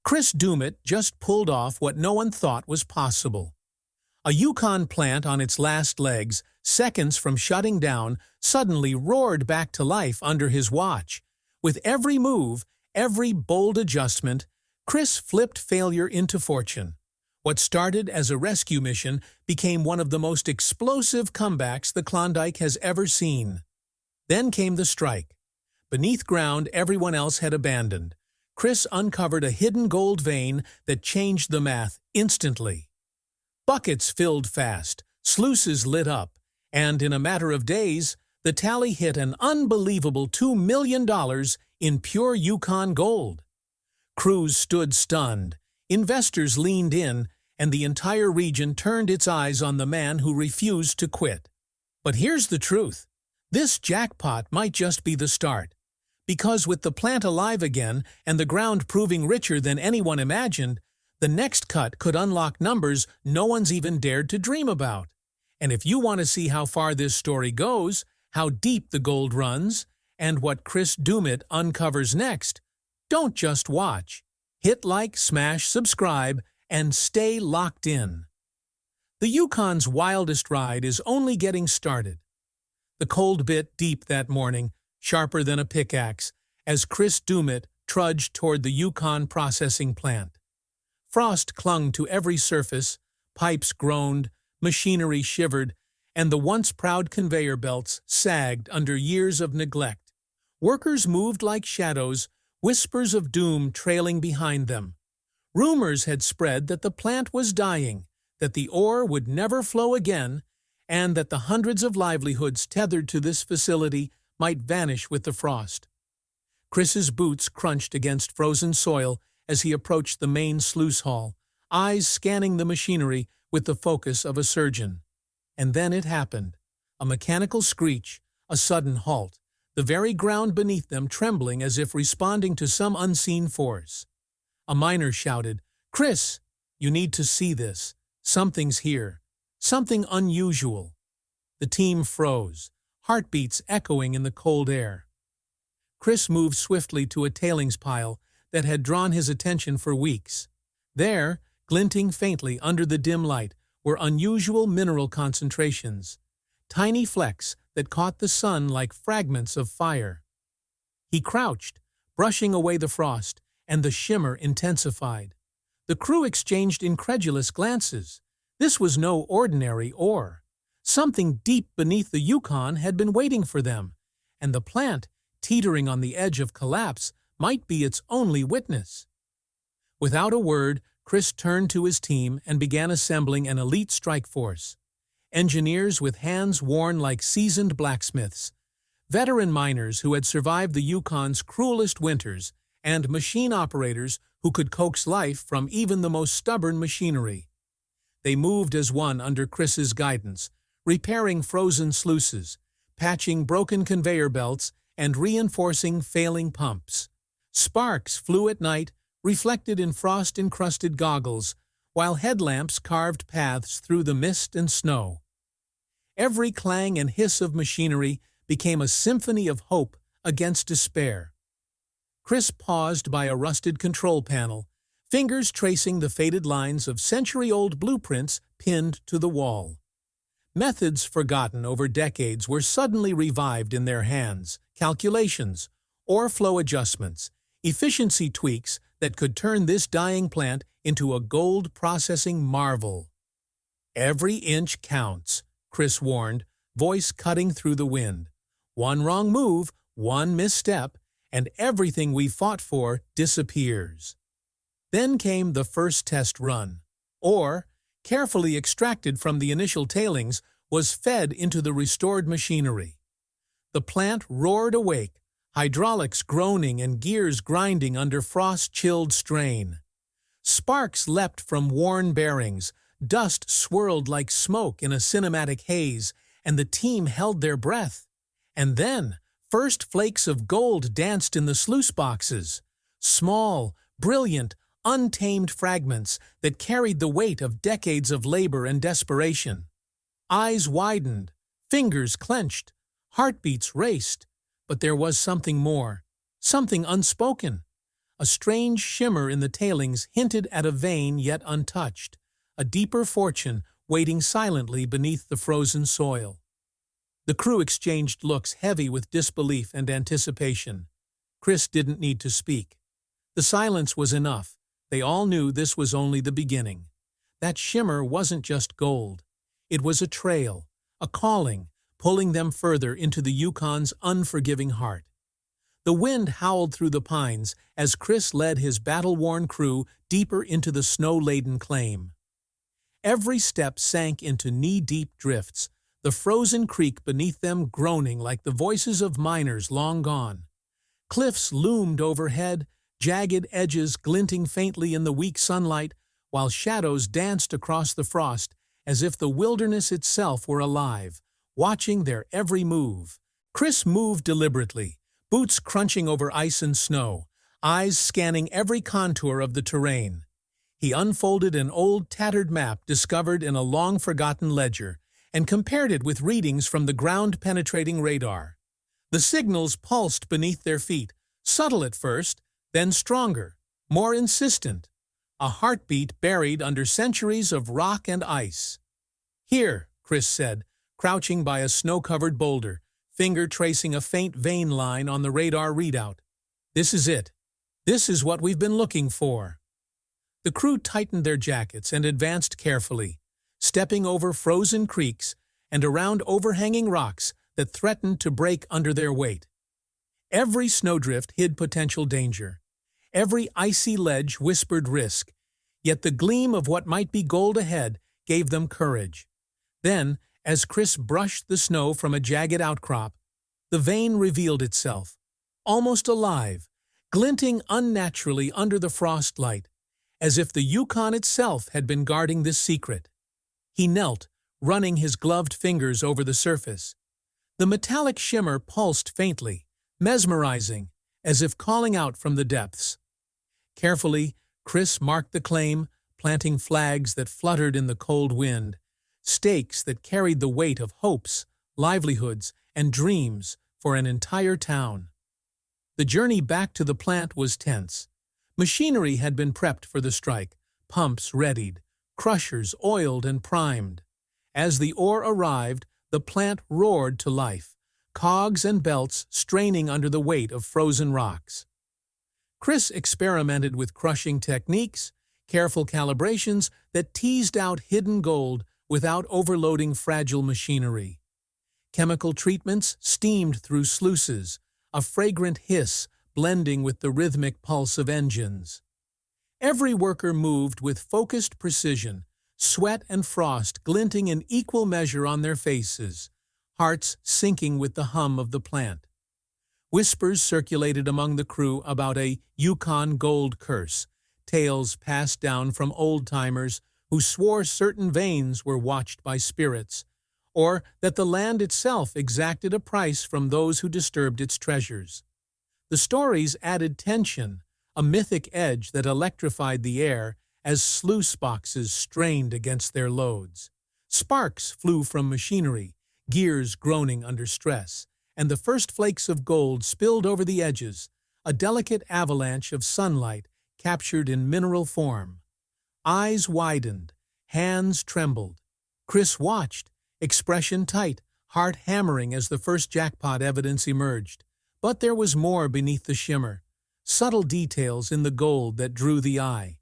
Chris Doumitt just pulled off what no one thought was possible. A Yukon plant on its last legs, seconds from shutting down, suddenly roared back to life under his watch. With every move, every bold adjustment, Chris flipped failure into fortune. What started as a rescue mission became one of the most explosive comebacks the Klondike has ever seen. Then came the strike. Beneath ground everyone else had abandoned, Chris uncovered a hidden gold vein that changed the math instantly. Buckets filled fast, sluices lit up, and in a matter of days, the tally hit an unbelievable $2 million in pure Yukon gold. Crews stood stunned, investors leaned in, and the entire region turned its eyes on the man who refused to quit. But here's the truth. This jackpot might just be the start. Because with the plant alive again and the ground proving richer than anyone imagined, the next cut could unlock numbers no one's even dared to dream about. And if you want to see how far this story goes, how deep the gold runs, and what Chris Doumitt uncovers next, don't just watch. Hit like, smash, subscribe, and stay locked in. The Yukon's wildest ride is only getting started. The cold bit deep that morning, sharper than a pickaxe, as Chris Doumitt trudged toward the Yukon processing plant. Frost clung to every surface, pipes groaned, machinery shivered, and the once proud conveyor belts sagged under years of neglect. Workers moved like shadows, whispers of doom trailing behind them. Rumors had spread that the plant was dying, that the ore would never flow again, and that the hundreds of livelihoods tethered to this facility might vanish with the frost. Chris's boots crunched against frozen soil as he approached the main sluice hall, eyes scanning the machinery with the focus of a surgeon. And then it happened. A mechanical screech, a sudden halt, the very ground beneath them trembling as if responding to some unseen force. A miner shouted, "Chris, you need to see this. Something's here. Something unusual." The team froze, heartbeats echoing in the cold air. Chris moved swiftly to a tailings pile that had drawn his attention for weeks. There, glinting faintly under the dim light, were unusual mineral concentrations, tiny flecks that caught the sun like fragments of fire. He crouched, brushing away the frost, and the shimmer intensified. The crew exchanged incredulous glances. This was no ordinary ore. Something deep beneath the Yukon had been waiting for them, and the plant, teetering on the edge of collapse, might be its only witness. Without a word, Chris turned to his team and began assembling an elite strike force. Engineers with hands worn like seasoned blacksmiths, veteran miners who had survived the Yukon's cruelest winters, and machine operators who could coax life from even the most stubborn machinery. They moved as one under Chris's guidance, repairing frozen sluices, patching broken conveyor belts, and reinforcing failing pumps. Sparks flew at night, reflected in frost-encrusted goggles, while headlamps carved paths through the mist and snow. Every clang and hiss of machinery became a symphony of hope against despair. Chris paused by a rusted control panel, fingers tracing the faded lines of century-old blueprints pinned to the wall. Methods forgotten over decades were suddenly revived in their hands, calculations, ore flow adjustments, efficiency tweaks that could turn this dying plant into a gold processing marvel. "Every inch counts," Chris warned, voice cutting through the wind. "One wrong move, one misstep, and everything we fought for disappears." Then came the first test run. Ore, carefully extracted from the initial tailings, was fed into the restored machinery. The plant roared awake, hydraulics groaning and gears grinding under frost-chilled strain. Sparks leapt from worn bearings, dust swirled like smoke in a cinematic haze, and the team held their breath. And then, first flakes of gold danced in the sluice boxes. Small, brilliant, untamed fragments that carried the weight of decades of labor and desperation. Eyes widened, fingers clenched, heartbeats raced, but there was something more, something unspoken. A strange shimmer in the tailings hinted at a vein yet untouched, a deeper fortune waiting silently beneath the frozen soil. The crew exchanged looks heavy with disbelief and anticipation. Chris didn't need to speak. The silence was enough. They all knew this was only the beginning. That shimmer wasn't just gold. It was a trail, a calling, pulling them further into the Yukon's unforgiving heart. The wind howled through the pines as Chris led his battle-worn crew deeper into the snow-laden claim. Every step sank into knee-deep drifts, the frozen creek beneath them groaning like the voices of miners long gone. Cliffs loomed overhead, jagged edges glinting faintly in the weak sunlight, while shadows danced across the frost as if the wilderness itself were alive, watching their every move. Chris moved deliberately, boots crunching over ice and snow, eyes scanning every contour of the terrain. He unfolded an old tattered map discovered in a long-forgotten ledger and compared it with readings from the ground-penetrating radar. The signals pulsed beneath their feet, subtle at first, then stronger, more insistent, a heartbeat buried under centuries of rock and ice. "Here," Chris said, crouching by a snow-covered boulder, finger tracing a faint vein line on the radar readout. "This is it. This is what we've been looking for." The crew tightened their jackets and advanced carefully, stepping over frozen creeks and around overhanging rocks that threatened to break under their weight. Every snowdrift hid potential danger. Every icy ledge whispered risk, yet the gleam of what might be gold ahead gave them courage. Then, as Chris brushed the snow from a jagged outcrop, the vein revealed itself, almost alive, glinting unnaturally under the frost light, as if the Yukon itself had been guarding this secret. He knelt, running his gloved fingers over the surface. The metallic shimmer pulsed faintly, mesmerizing, as if calling out from the depths. Carefully, Chris marked the claim, planting flags that fluttered in the cold wind, stakes that carried the weight of hopes, livelihoods, and dreams for an entire town. The journey back to the plant was tense. Machinery had been prepped for the strike, pumps readied, crushers oiled and primed. As the ore arrived, the plant roared to life, cogs and belts straining under the weight of frozen rocks. Chris experimented with crushing techniques, careful calibrations that teased out hidden gold without overloading fragile machinery. Chemical treatments steamed through sluices, a fragrant hiss blending with the rhythmic pulse of engines. Every worker moved with focused precision, sweat and frost glinting in equal measure on their faces, hearts sinking with the hum of the plant. Whispers circulated among the crew about a Yukon gold curse, tales passed down from old-timers who swore certain veins were watched by spirits, or that the land itself exacted a price from those who disturbed its treasures. The stories added tension, a mythic edge that electrified the air as sluice boxes strained against their loads. Sparks flew from machinery, gears groaning under stress, and the first flakes of gold spilled over the edges, a delicate avalanche of sunlight captured in mineral form. Eyes widened, hands trembled. Chris watched, expression tight, heart hammering as the first jackpot evidence emerged. But there was more beneath the shimmer, subtle details in the gold that drew the eye.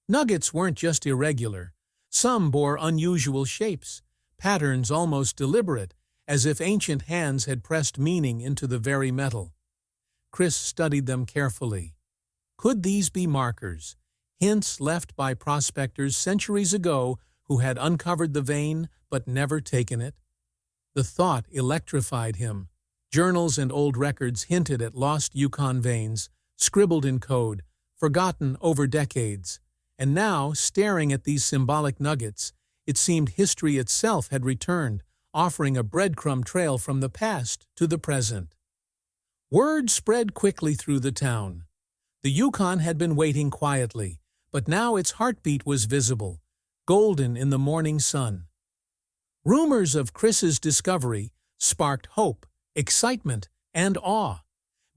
Nuggets weren't just irregular. Some bore unusual shapes, patterns almost deliberate, as if ancient hands had pressed meaning into the very metal. Chris studied them carefully. Could these be markers, hints left by prospectors centuries ago who had uncovered the vein but never taken it? The thought electrified him. Journals and old records hinted at lost Yukon veins, scribbled in code, forgotten over decades. And now, staring at these symbolic nuggets, it seemed history itself had returned, offering a breadcrumb trail from the past to the present. Word spread quickly through the town. The Yukon had been waiting quietly, but now its heartbeat was visible, golden in the morning sun. Rumors of Chris's discovery sparked hope, excitement, and awe.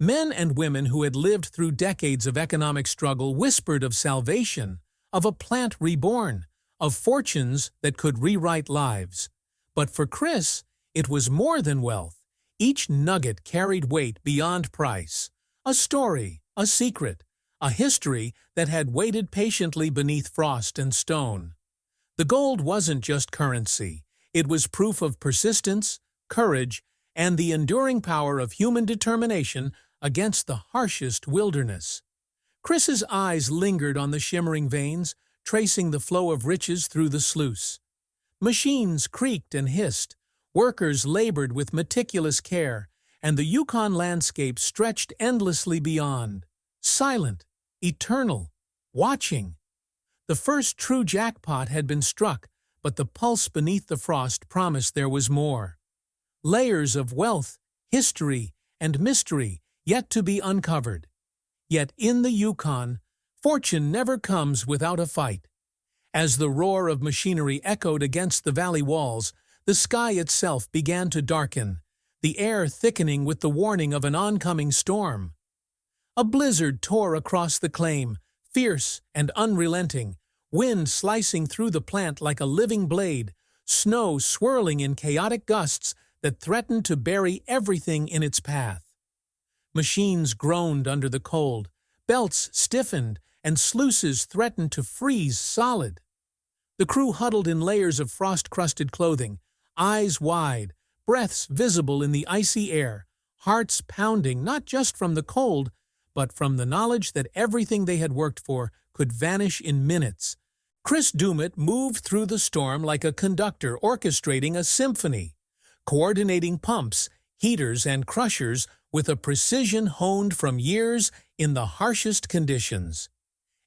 Men and women who had lived through decades of economic struggle whispered of salvation, of a plant reborn, of fortunes that could rewrite lives. But for Chris, it was more than wealth. Each nugget carried weight beyond price. A story, a secret, a history that had waited patiently beneath frost and stone. The gold wasn't just currency. It was proof of persistence, courage, and the enduring power of human determination against the harshest wilderness. Chris's eyes lingered on the shimmering veins, tracing the flow of riches through the sluice. Machines creaked and hissed, workers labored with meticulous care, and the Yukon landscape stretched endlessly beyond, silent, eternal, watching. The first true jackpot had been struck, but the pulse beneath the frost promised there was more. Layers of wealth, history, and mystery yet to be uncovered. Yet in the Yukon, fortune never comes without a fight. As the roar of machinery echoed against the valley walls, the sky itself began to darken, the air thickening with the warning of an oncoming storm. A blizzard tore across the claim, fierce and unrelenting, wind slicing through the plant like a living blade, snow swirling in chaotic gusts that threatened to bury everything in its path. Machines groaned under the cold, belts stiffened, and sluices threatened to freeze solid. The crew huddled in layers of frost-crusted clothing, eyes wide, breaths visible in the icy air, hearts pounding not just from the cold, but from the knowledge that everything they had worked for could vanish in minutes. Chris Doumitt moved through the storm like a conductor orchestrating a symphony, coordinating pumps, heaters, and crushers with a precision honed from years in the harshest conditions.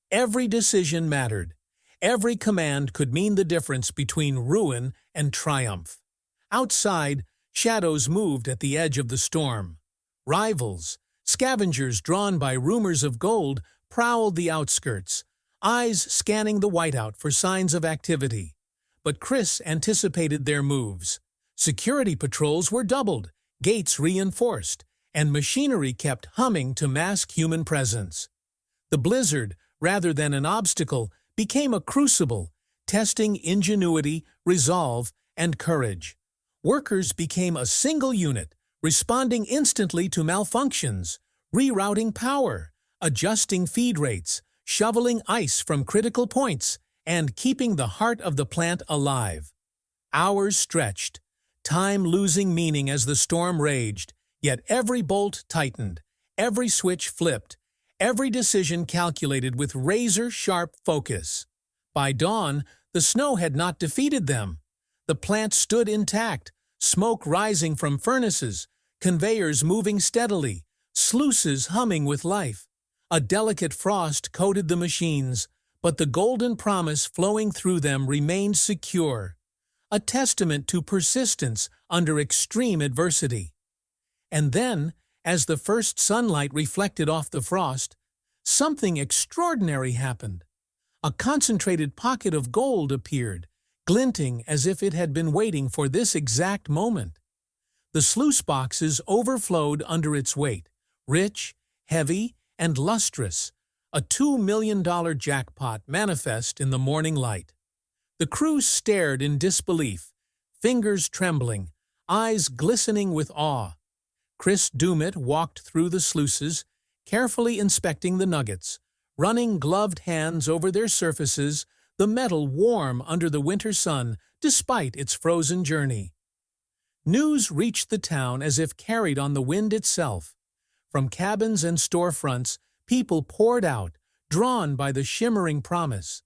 Every decision mattered. Every command could mean the difference between ruin and triumph. Outside, shadows moved at the edge of the storm. Rivals, scavengers drawn by rumors of gold, prowled the outskirts, eyes scanning the whiteout for signs of activity. But Chris anticipated their moves. Security patrols were doubled, gates reinforced, and machinery kept humming to mask human presence. The blizzard, rather than an obstacle, became a crucible, testing ingenuity, resolve, and courage. Workers became a single unit, responding instantly to malfunctions, rerouting power, adjusting feed rates, shoveling ice from critical points, and keeping the heart of the plant alive. Hours stretched, time losing meaning as the storm raged, yet every bolt tightened, every switch flipped, every decision calculated with razor-sharp focus. By dawn, the snow had not defeated them. The plant stood intact, smoke rising from furnaces, conveyors moving steadily, sluices humming with life. A delicate frost coated the machines, but the golden promise flowing through them remained secure, a testament to persistence under extreme adversity. And then, as the first sunlight reflected off the frost, something extraordinary happened. A concentrated pocket of gold appeared, glinting as if it had been waiting for this exact moment. The sluice boxes overflowed under its weight, rich, heavy, and lustrous, a $2 million jackpot manifest in the morning light. The crew stared in disbelief, fingers trembling, eyes glistening with awe. Chris Doumitt walked through the sluices, carefully inspecting the nuggets, running gloved hands over their surfaces, the metal warm under the winter sun despite its frozen journey. News reached the town as if carried on the wind itself. From cabins and storefronts, people poured out, drawn by the shimmering promise.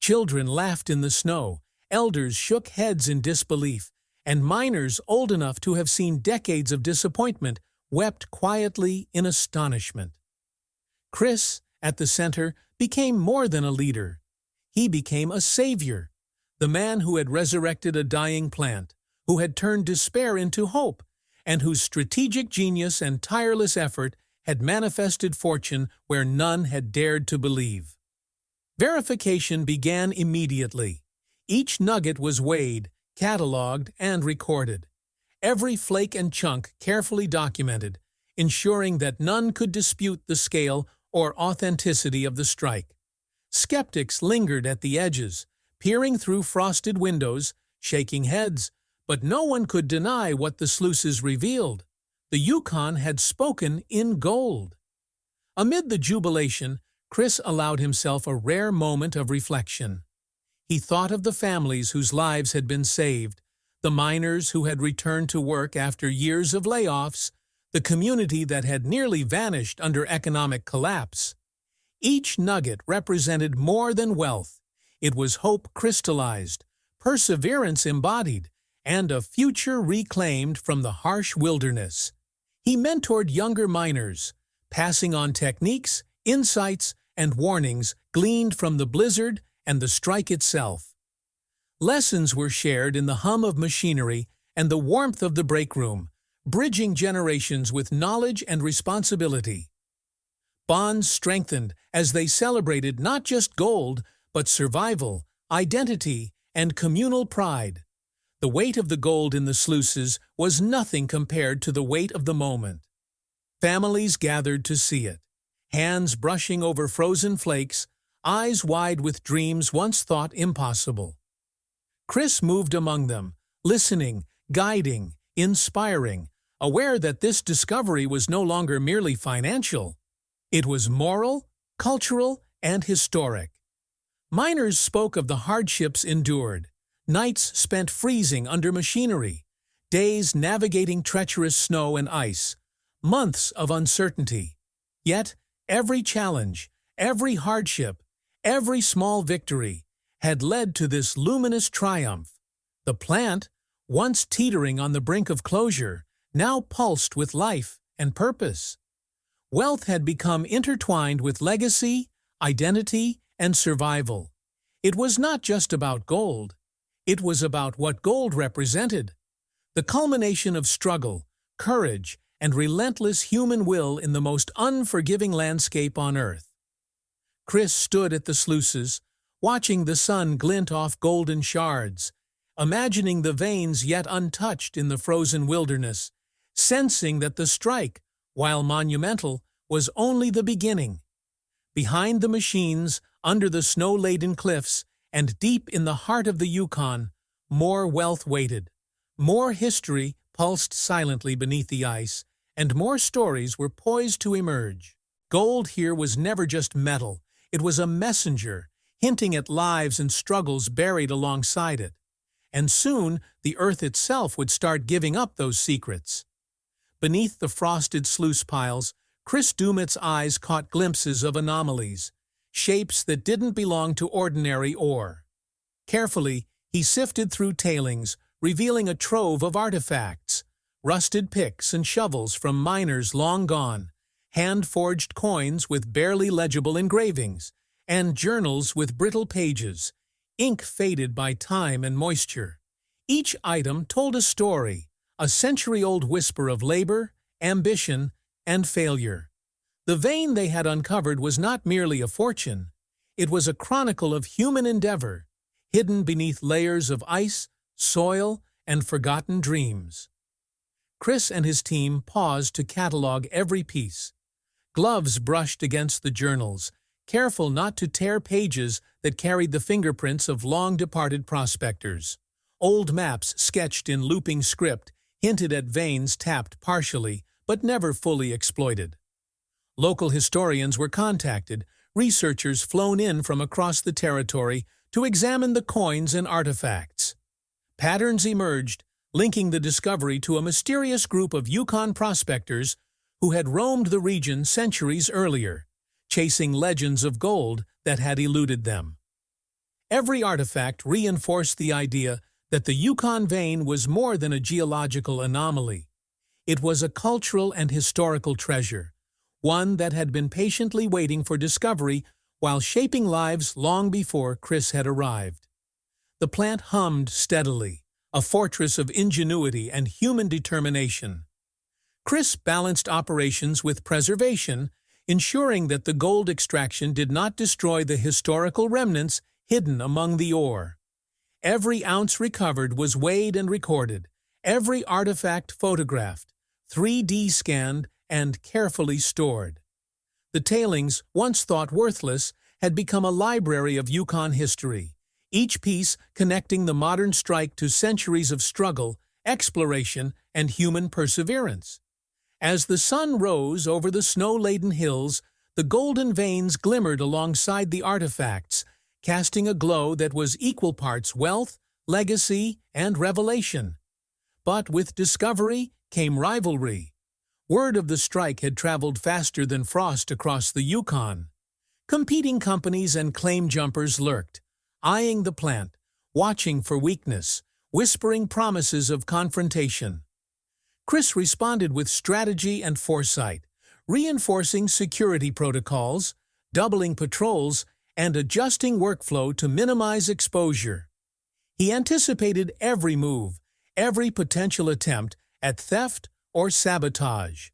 Children laughed in the snow, elders shook heads in disbelief, and miners old enough to have seen decades of disappointment wept quietly in astonishment. Chris, at the center, became more than a leader. He became a savior, the man who had resurrected a dying plant, who had turned despair into hope, and whose strategic genius and tireless effort had manifested fortune where none had dared to believe. Verification began immediately. Each nugget was weighed, catalogued, and recorded. Every flake and chunk carefully documented, ensuring that none could dispute the scale or authenticity of the strike. Skeptics lingered at the edges, peering through frosted windows, shaking heads, but no one could deny what the sluices revealed. The Yukon had spoken in gold. Amid the jubilation, Chris allowed himself a rare moment of reflection. He thought of the families whose lives had been saved, the miners who had returned to work after years of layoffs, the community that had nearly vanished under economic collapse. Each nugget represented more than wealth. It was hope crystallized, perseverance embodied, and a future reclaimed from the harsh wilderness. He mentored younger miners, passing on techniques, insights, and warnings gleaned from the blizzard and the strike itself. Lessons were shared in the hum of machinery and the warmth of the break room, bridging generations with knowledge and responsibility. Bonds strengthened as they celebrated not just gold, but survival, identity, and communal pride. The weight of the gold in the sluices was nothing compared to the weight of the moment. Families gathered to see it, hands brushing over frozen flakes, eyes wide with dreams once thought impossible. Chris moved among them, listening, guiding, inspiring, aware that this discovery was no longer merely financial. It was moral, cultural, and historic. Miners spoke of the hardships endured, nights spent freezing under machinery, days navigating treacherous snow and ice, months of uncertainty. Yet, every challenge, every hardship, every small victory had led to this luminous triumph. The plant, once teetering on the brink of closure, now pulsed with life and purpose. Wealth had become intertwined with legacy, identity, and survival. It was not just about gold. It was about what gold represented. The culmination of struggle, courage, and relentless human will in the most unforgiving landscape on Earth. Chris stood at the sluices, watching the sun glint off golden shards, imagining the veins yet untouched in the frozen wilderness, sensing that the strike, while monumental, was only the beginning. Behind the machines, under the snow-laden cliffs, and deep in the heart of the Yukon, more wealth waited. More history pulsed silently beneath the ice, and more stories were poised to emerge. Gold here was never just metal. It was a messenger, hinting at lives and struggles buried alongside it. And soon, the earth itself would start giving up those secrets. Beneath the frosted sluice piles, Chris Doumitt's eyes caught glimpses of anomalies, shapes that didn't belong to ordinary ore. Carefully, he sifted through tailings, revealing a trove of artifacts, rusted picks and shovels from miners long gone, hand-forged coins with barely legible engravings, and journals with brittle pages, ink faded by time and moisture. Each item told a story, a century-old whisper of labor, ambition, and failure. The vein they had uncovered was not merely a fortune. It was a chronicle of human endeavor, hidden beneath layers of ice, soil, and forgotten dreams. Chris and his team paused to catalog every piece. Gloves brushed against the journals, careful not to tear pages that carried the fingerprints of long-departed prospectors. Old maps sketched in looping script hinted at veins tapped partially, but never fully exploited. Local historians were contacted, researchers flown in from across the territory to examine the coins and artifacts. Patterns emerged, linking the discovery to a mysterious group of Yukon prospectors who had roamed the region centuries earlier, chasing legends of gold that had eluded them. Every artifact reinforced the idea that the Yukon vein was more than a geological anomaly. It was a cultural and historical treasure, one that had been patiently waiting for discovery while shaping lives long before Chris had arrived. The plant hummed steadily, a fortress of ingenuity and human determination. Chris balanced operations with preservation, ensuring that the gold extraction did not destroy the historical remnants hidden among the ore. Every ounce recovered was weighed and recorded, every artifact photographed, 3D scanned, and carefully stored. The tailings, once thought worthless, had become a library of Yukon history, each piece connecting the modern strike to centuries of struggle, exploration, and human perseverance. As the sun rose over the snow-laden hills, the golden veins glimmered alongside the artifacts, casting a glow that was equal parts wealth, legacy, and revelation. But with discovery came rivalry. Word of the strike had traveled faster than frost across the Yukon. Competing companies and claim jumpers lurked, eyeing the plant, watching for weakness, whispering promises of confrontation. Chris responded with strategy and foresight, reinforcing security protocols, doubling patrols, and adjusting workflow to minimize exposure. He anticipated every move, every potential attempt at theft or sabotage.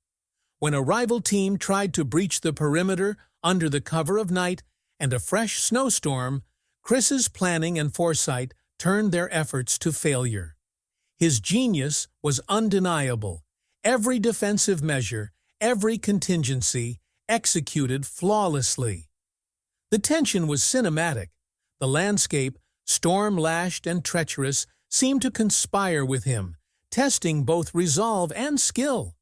When a rival team tried to breach the perimeter under the cover of night and a fresh snowstorm, Chris's planning and foresight turned their efforts to failure. His genius was undeniable. Every defensive measure, every contingency, executed flawlessly. The tension was cinematic. The landscape, storm-lashed and treacherous, seemed to conspire with him, testing both resolve and skill.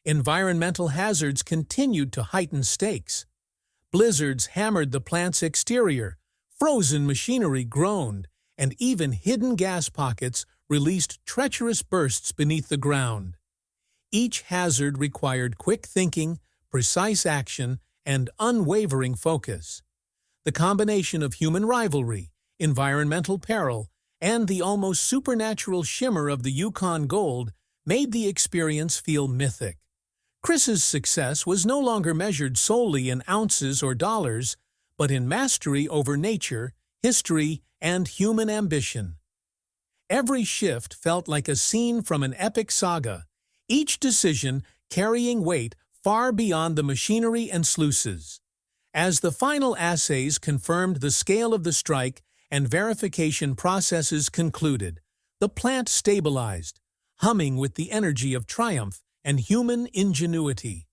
Environmental hazards continued to heighten stakes. Blizzards hammered the plant's exterior, frozen machinery groaned, and even hidden gas pockets released treacherous bursts beneath the ground. Each hazard required quick thinking, precise action, and unwavering focus. The combination of human rivalry, environmental peril, and the almost supernatural shimmer of the Yukon gold made the experience feel mythic. Chris's success was no longer measured solely in ounces or dollars, but in mastery over nature, history, and human ambition. Every shift felt like a scene from an epic saga, each decision carrying weight far beyond the machinery and sluices. As the final assays confirmed the scale of the strike and verification processes concluded, the plant stabilized, humming with the energy of triumph and human ingenuity.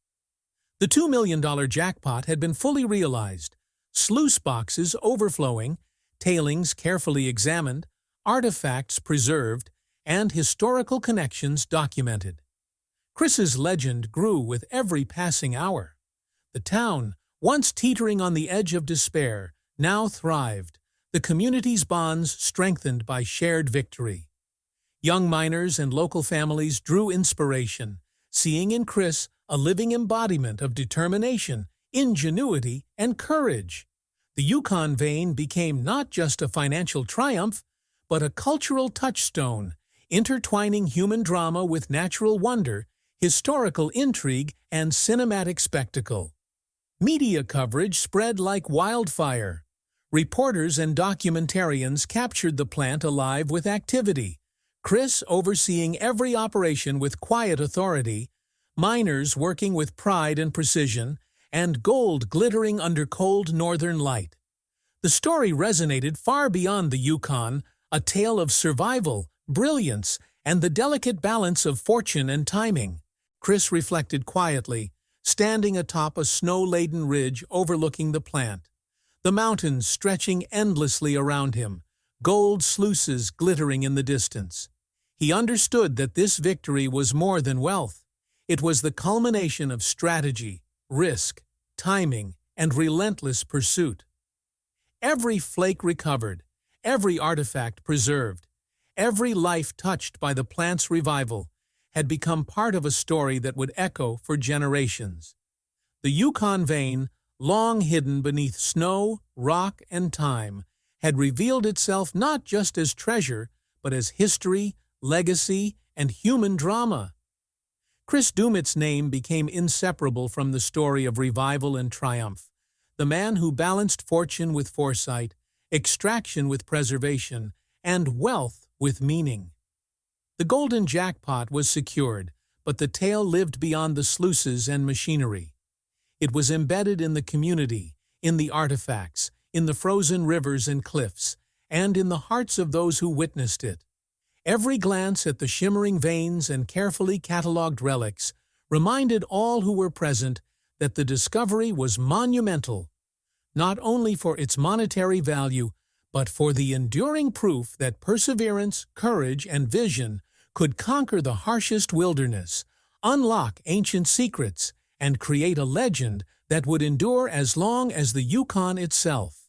The $2 million jackpot had been fully realized, sluice boxes overflowing, tailings carefully examined, artifacts preserved, and historical connections documented. Chris's legend grew with every passing hour. The town, once teetering on the edge of despair, now thrived, the community's bonds strengthened by shared victory. Young miners and local families drew inspiration, seeing in Chris a living embodiment of determination, ingenuity, and courage. The Yukon vein became not just a financial triumph, but a cultural touchstone, intertwining human drama with natural wonder, historical intrigue, and cinematic spectacle. Media coverage spread like wildfire. Reporters and documentarians captured the plant alive with activity, Chris overseeing every operation with quiet authority, miners working with pride and precision, and gold glittering under cold northern light. The story resonated far beyond the Yukon, a tale of survival, brilliance, and the delicate balance of fortune and timing. Chris reflected quietly, standing atop a snow-laden ridge overlooking the plant, the mountains stretching endlessly around him, gold sluices glittering in the distance. He understood that this victory was more than wealth. It was the culmination of strategy, risk, timing, and relentless pursuit. Every flake recovered, every artifact preserved, every life touched by the plant's revival had become part of a story that would echo for generations. The Yukon vein, long hidden beneath snow, rock, and time, had revealed itself not just as treasure, but as history, legacy, and human drama. Chris Doumitt's name became inseparable from the story of revival and triumph, the man who balanced fortune with foresight, extraction with preservation, and wealth with meaning. The golden jackpot was secured, but the tale lived beyond the sluices and machinery. It was embedded in the community, in the artifacts, in the frozen rivers and cliffs, and in the hearts of those who witnessed it. Every glance at the shimmering veins and carefully catalogued relics reminded all who were present that the discovery was monumental, not only for its monetary value, but for the enduring proof that perseverance, courage, and vision could conquer the harshest wilderness, unlock ancient secrets, and create a legend that would endure as long as the Yukon itself.